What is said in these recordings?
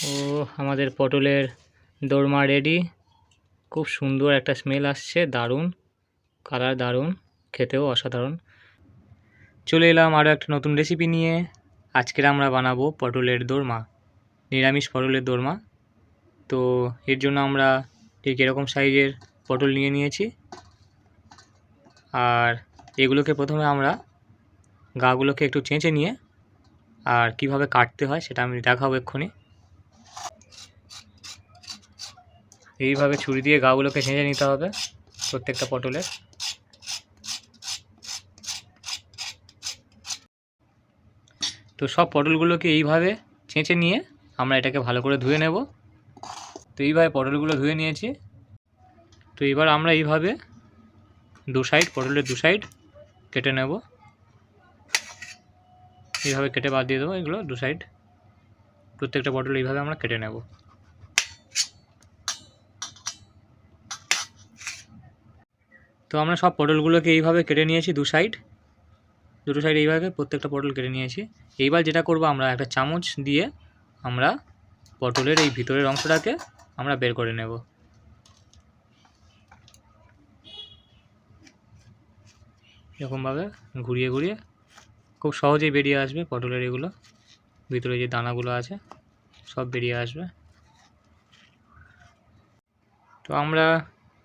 ও আমাদের পটলের দোরমা রেডি। খুব সুন্দর একটা স্মেল আসছে, দারুণ কালার, দারুণ খেতেও অসাধারণ। চলে এলাম আরও একটা নতুন রেসিপি নিয়ে। আজকের আমরা বানাবো পটলের দোরমা, নিরামিষ পটলের দোরমা। তো এর জন্য আমরা ঠিক এরকম সাইজের পটল নিয়ে নিয়েছি। আর এগুলোকে প্রথমে আমরা গাগুলোকে একটু চেঁচে নিয়ে আর কিভাবে কাটতে হয় সেটা আমি দেখাবো এক্ষুনি। এইভাবে ছুরি দিয়ে গাগুলোকে ছেঁচে নিতে হবে প্রত্যেকটা পটলের। তো সব পটলগুলোকে এইভাবে ছেঁচে নিয়ে আমরা এটাকে ভালো করে ধুয়ে নেব। তো এইভাবে পটলগুলো ধুয়ে নিয়েছি। তো এবার আমরা এইভাবে পটলের দু সাইড কেটে নেব। এইভাবে কেটে বাদ দিয়ে দেবো এগুলো দু সাইড। প্রত্যেকটা পটল এইভাবে আমরা কেটে নেব। তো আমরা সব পটলগুলোকে এইভাবে কেটে নিয়েছি দুটো সাইড এইভাবে প্রত্যেকটা পটল কেটে নিয়েছি। এইবার যেটা করব, আমরা একটা চামচ দিয়ে আমরা পটলের এই ভিতরের অংশটাকে আমরা বের করে নেব। এরকমভাবে ঘুরিয়ে ঘুরিয়ে খুব সহজেই বেরিয়ে আসবে পটলের এগুলো, ভিতরে যে দানাগুলো আছে সব বেরিয়ে আসবে। তো আমরা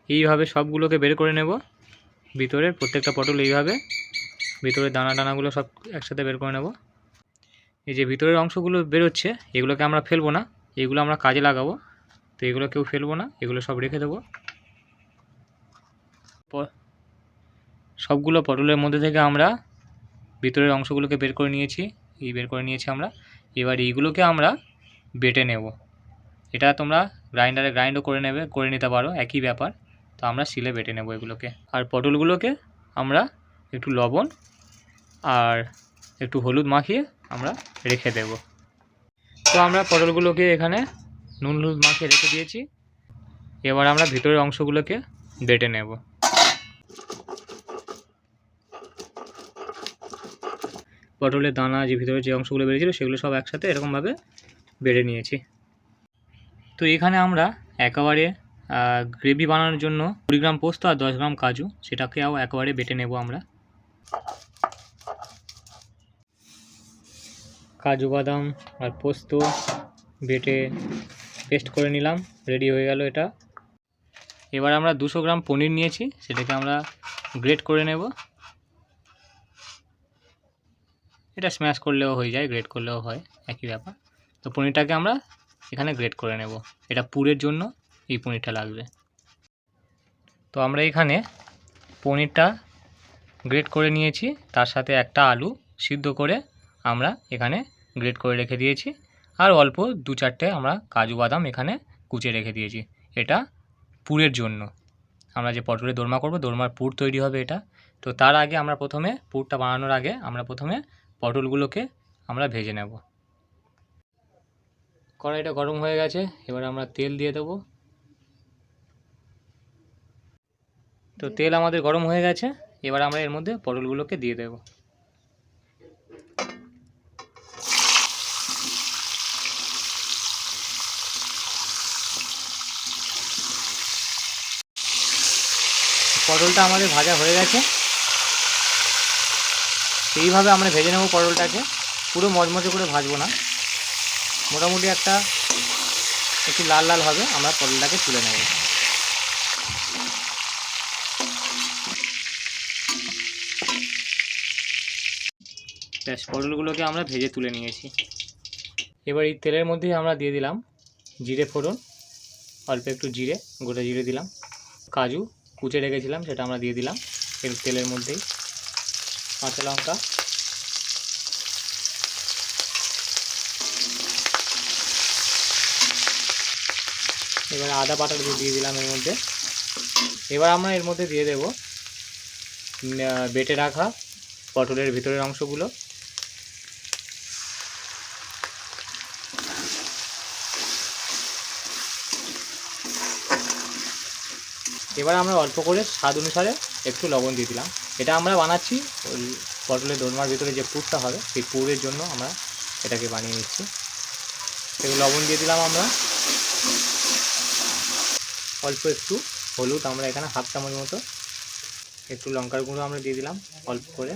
এইভাবে সবগুলোকে বের করে নেব। ভিতরের প্রত্যেকটা পটল এইভাবে ভিতরের দানাগুলো সব একসাথে বের করে নেব। এই যে ভিতরের অংশগুলো বেরোচ্ছে এগুলোকে আমরা ফেলবো না, এগুলো আমরা কাজে লাগাবো। তো এগুলো কেউ ফেলবো না, এগুলো সব রেখে দেবো। সবগুলো পটলের মধ্যে থেকে আমরা ভিতরের অংশগুলোকে বের করে নিয়েছি, আমরা। এবার এইগুলোকে আমরা বেটে নেব। এটা তোমরা গ্রাইন্ডও করে নিতে পারো, একই ব্যাপার। তো আমরা শিলে বেটে নেব এগুলোকে। আর পটলগুলোকে আমরা একটু লবণ আর একটু হলুদ মাখিয়ে আমরা রেখে দেব। তো আমরা পটলগুলোকে এখানে নুন হলুদ মাখিয়ে রেখে দিয়েছি। এবার আমরা ভিতরের অংশগুলোকে বেটে নেব। পটলের দানা যে ভিতরে যে অংশগুলো বেরিয়েছিল সেগুলো সব একসাথে এরকমভাবে বেটে নিয়েছি। তো এখানে আমরা একেবারে গ্রেভি বানানোর জন্য 20 গ্রাম পোস্ত আর 10 গ্রাম কাজু, সেটাকেও একেবারে বেটে নেব আমরা। কাজু বাদাম আর পোস্ত বেটে পেস্ট করে নিলাম, রেডি হয়ে গেল এটা। এবার আমরা 200 গ্রাম পনির নিয়েছি, সেটাকে আমরা গ্রেট করে নেব। এটা স্ম্যাশ করলেও হয়ে যায়, গ্রেট করলেও হয়, একই ব্যাপার। তো পনিরটাকে আমরা এখানে গ্রেট করে নেব। এটা পুরের জন্য এই পনিরটা লাগবে। তো আমরা এখানে পনিরটা গ্রেট করে নিয়েছি, তার সাথে একটা আলু সিদ্ধ করে আমরা এখানে গ্রেট করে রেখে দিয়েছি। আর অল্প 2-4টে আমরা কাজু বাদাম এখানে কুচে রেখে দিয়েছি। এটা পুরের জন্য, আমরা যে পটলের দোরমা করব, দোরমার পুর তৈরি হবে এটা। তো তার আগে আমরা প্রথমে পুরটা বানানোর আগে আমরা প্রথমে পটলগুলোকে আমরা ভেজে নেব। কড়াইটা গরম হয়ে গেছে, এবার আমরা তেল দিয়ে দেব। তো তেল আমাদের গরম হয়ে গেছে, এবার আমরা এর মধ্যে পটলগুলোকে দিয়ে দেব। পটলটা আমাদের ভাজা হয়ে গেছে। এইভাবে আমরা ভেজে নেব পটলটাকে, পুরো মচমচে করে ভাজবো না, মোটামুটি একটু লাল লাল হবে, আমরা পটলটাকে তুলে নেব। ব্যাস, পটলগুলোকে আমরা ভেজে তুলে নিয়েছি। এবার এই তেলের মধ্যেই আমরা দিয়ে দিলাম জিরে ফোড়ন, অল্প একটু জিরে, গোটা জিরে দিলাম। কাজু কুচে রেখেছিলাম সেটা আমরা দিয়ে দিলাম এর তেলের মধ্যেই। কাঁচা লঙ্কা, এবার আদা বাটা দিয়ে দিলাম এর মধ্যে। এবার আমরা এর মধ্যে দিয়ে দেব বেটে রাখা পটলের ভিতরের অংশগুলো। এবার আমরা অল্প করে স্বাদ অনুসারে একটু লবণ দিয়ে দিলাম। এটা আমরা বানাচ্ছি ওই পটলের দোরমার ভিতরে যে পুরটা হবে সেই পুরের জন্য আমরা এটাকে বানিয়ে নিচ্ছি। একটু লবণ দিয়ে দিলাম আমরা, অল্প একটু হলুদ আমরা এখানে হাফ চামচ মতো, একটু লঙ্কার গুঁড়ো আমরা দিয়ে দিলাম অল্প করে।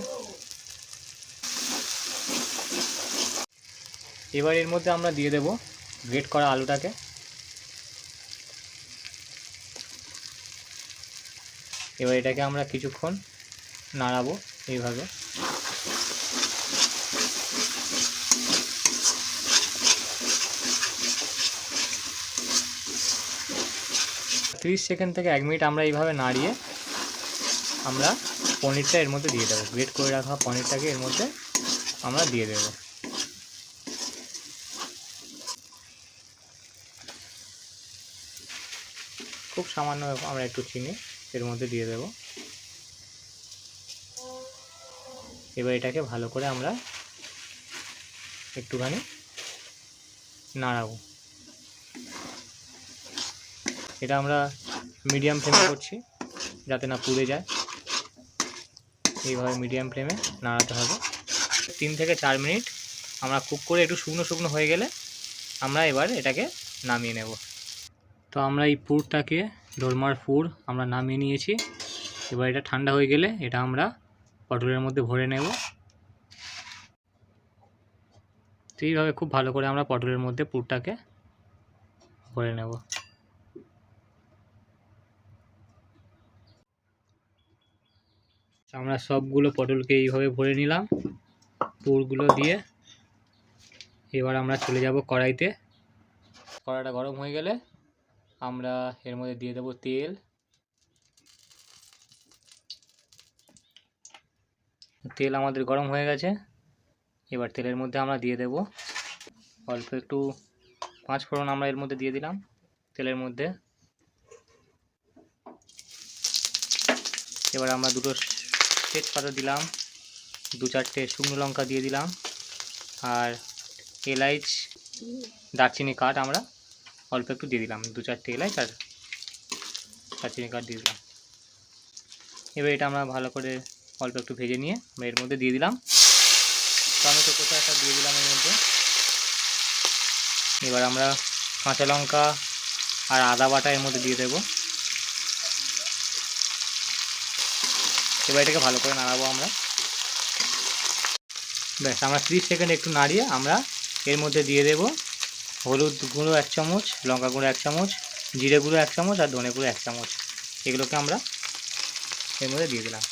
এবার এর মধ্যে আমরা দিয়ে দেব গ্রেট করা আলুটাকে। এবার এটাকে আমরা কিছুক্ষণ নাড়াবো এইভাবে। 30 সেকেন্ড থেকে 1 মিনিট আমরা এইভাবে নাড়িয়ে আমরা পনিরটা এর মধ্যে দিয়ে দেবো। গ্রেট করে রাখা পনিরটাকে এর মধ্যে আমরা দিয়ে দেব। খুব সামান্য আমরা একটু চিনি এর মধ্যে দিয়ে দেব। এবার এটাকে ভালো করে আমরা একটুখানি নাড়াবো। এটা আমরা মিডিয়াম ফ্লেমে করছি যাতে না পুড়ে যায়। এইভাবে মিডিয়াম ফ্লেমে নাড়াতে হবে। 3 থেকে 4 মিনিট আমরা কুক করে একটু শুকনো শুকনো হয়ে গেলে আমরা এবার এটাকে নামিয়ে নেব। তো আমরা এই পুরটাকে, দোরমার পুর আমরা নামিয়ে নিয়েছি। এবার এটা ঠান্ডা হয়ে গেলে এটা আমরা পটলের মধ্যে ভরে নেব। তো এইভাবে খুব ভালো করে আমরা পটলের মধ্যে পুরটাকে ভরে নেব। আমরা সবগুলো পটলকে এইভাবে ভরে নিলাম পুরগুলো দিয়ে। এবার আমরা চলে যাব কড়াইতে। কড়াইটা গরম হয়ে গেলে আমরা এর মধ্যে দিয়ে দেব তেল। তেল আমাদের গরম হয়ে গেছে। এবার তেলের মধ্যে আমরা দিয়ে দেব অল্প একটু 5 ফোড়ন আমরা এর মধ্যে দিয়ে দিলাম তেলের মধ্যে। এবার আমরা দুটো তেজপাতা দিলাম, 2-4টে শুকনো লঙ্কা দিয়ে দিলাম, আর এলাচ দারচিনি কাঠ আমরা অল্প একটু দিয়ে দিলাম, 2-4টে এলাচ আর দারচিনি কাঠ দিয়ে দিলাম। এবার এটা আমরা ভালো করে অল্প একটু ভেজে নিয়ে আমরা এর মধ্যে দিয়ে দিলাম টমেটো কোথা একটা দিয়ে দিলাম এর মধ্যে। এবার আমরা কাঁচা লঙ্কা আর আদা বাটা এর মধ্যে দিয়ে দেব। এবার এটাকে ভালো করে নাড়াবো আমরা। ব্যাস, আমরা 30 সেকেন্ড একটু নাড়িয়ে আমরা এর মধ্যে দিয়ে দেব হলুদ গুঁড়ো 1 চামচ, লঙ্কা গুঁড়ো 1 চামচ, জিরে গুঁড়ো 1 চামচ আর ধনে গুঁড়ো 1 চামচ। এগুলোকে আমরা এর মধ্যে দিয়ে দিলাম।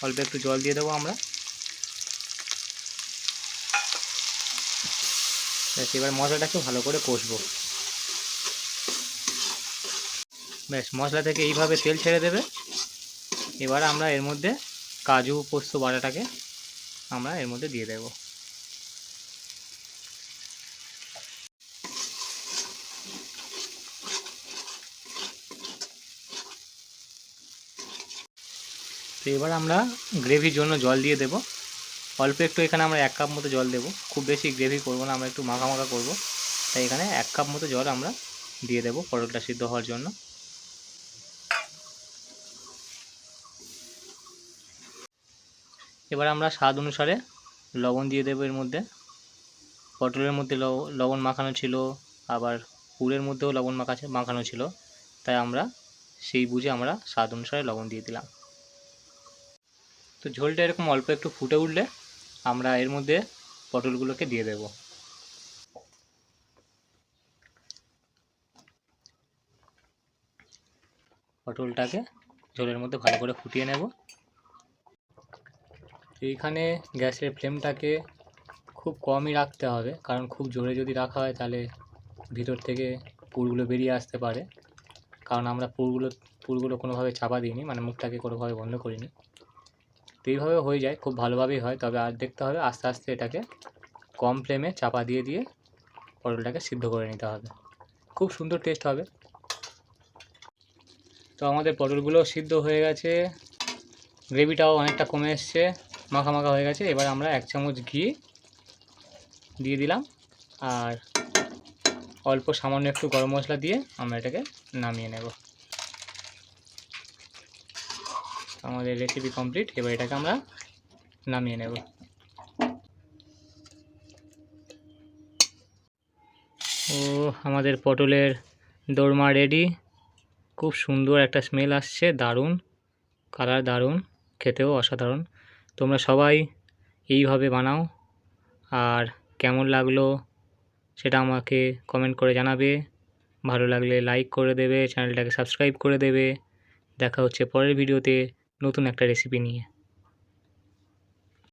অল্প একটু জল দিয়ে দেবো আমরা। ব্যাস, এবার মশলাটাকে ভালো করে কষবো। ব্যাস, মশলা থেকে এইভাবে তেল ছেড়ে দেবে। এবার আমরা এর মধ্যে কাজু পোস্ত বাটাটাকে আমরা এর মধ্যে দিয়ে দেব। তো এবার আমরা গ্রেভির জন্য জল দিয়ে দেব। অল্প একটু এখানে আমরা 1 কাপ মতো জল দেব। খুব বেশি গ্রেভি করব না, আমরা একটু মাখা মাখা করব, তাই এখানে 1 কাপ মতো জল আমরা দিয়ে দেব পটলটা সিদ্ধ হওয়ার জন্য। এবার আমরা স্বাদ অনুসারে লবণ দিয়ে দেব এর মধ্যে। পটলের মধ্যে লবণ মাখানো ছিল, আবার পুরের মধ্যেও লবণ মাখানো ছিল, তাই আমরা সেই বুঝে আমরা স্বাদ অনুসারে লবণ দিয়ে দিলাম। তো ঝোলটা এরকম অল্প একটু ফুটে উঠলে আমরা এর মধ্যে পটলগুলোকে দিয়ে দেব। পটলটাকে ঝোলের মধ্যে ভালো করে ফুটিয়ে নেব। এইখানে গ্যাসের ফ্লেমটাকে খুব কমই রাখতে হবে, কারণ খুব জোরে যদি রাখা হয় তাহলে ভিতর থেকে পুরগুলো বেরিয়ে আসতে পারে। কারণ আমরা পুরগুলো কোনোভাবে চাপা দিইনি, মানে মুখটাকে কোনোভাবে বন্ধ করিনি। তো এইভাবে হয়ে যায়, খুব ভালোভাবেই হয়। তবে আর দেখতে হবে আস্তে আস্তে এটাকে কম ফ্লেমে চাপা দিয়ে দিয়ে পটলটাকে সিদ্ধ করে নিতে হবে। খুব সুন্দর টেস্ট হবে। তো আমাদের পটলগুলো সিদ্ধ হয়ে গেছে, গ্রেভিটাও অনেকটা কমে এসছে, মাখা মাখা হয়ে গেছে। এবার আমরা 1 চামচ ঘি দিয়ে দিলাম আর অল্প সামান্য একটু গরম মশলা দিয়ে আমরা এটাকে নামিয়ে নেব। আমাদের রেসিপি কমপ্লিট। এবার এটাকে আমরা নামিয়ে নেব। ও আমাদের পটলের দোরমা রেডি। খুব সুন্দর একটা স্মেল আসছে, দারুণ কালার, দারুণ খেতেও অসাধারণ। তোমরা সবাই এইভাবে বানাও, আর কেমন লাগলো সেটা আমাকে কমেন্ট করে জানাবে। ভালো লাগলে লাইক করে দেবে, চ্যানেলটাকে সাবস্ক্রাইব করে দেবে। দেখা হচ্ছে পরের ভিডিওতে নতুন একটা রেসিপি নিয়ে।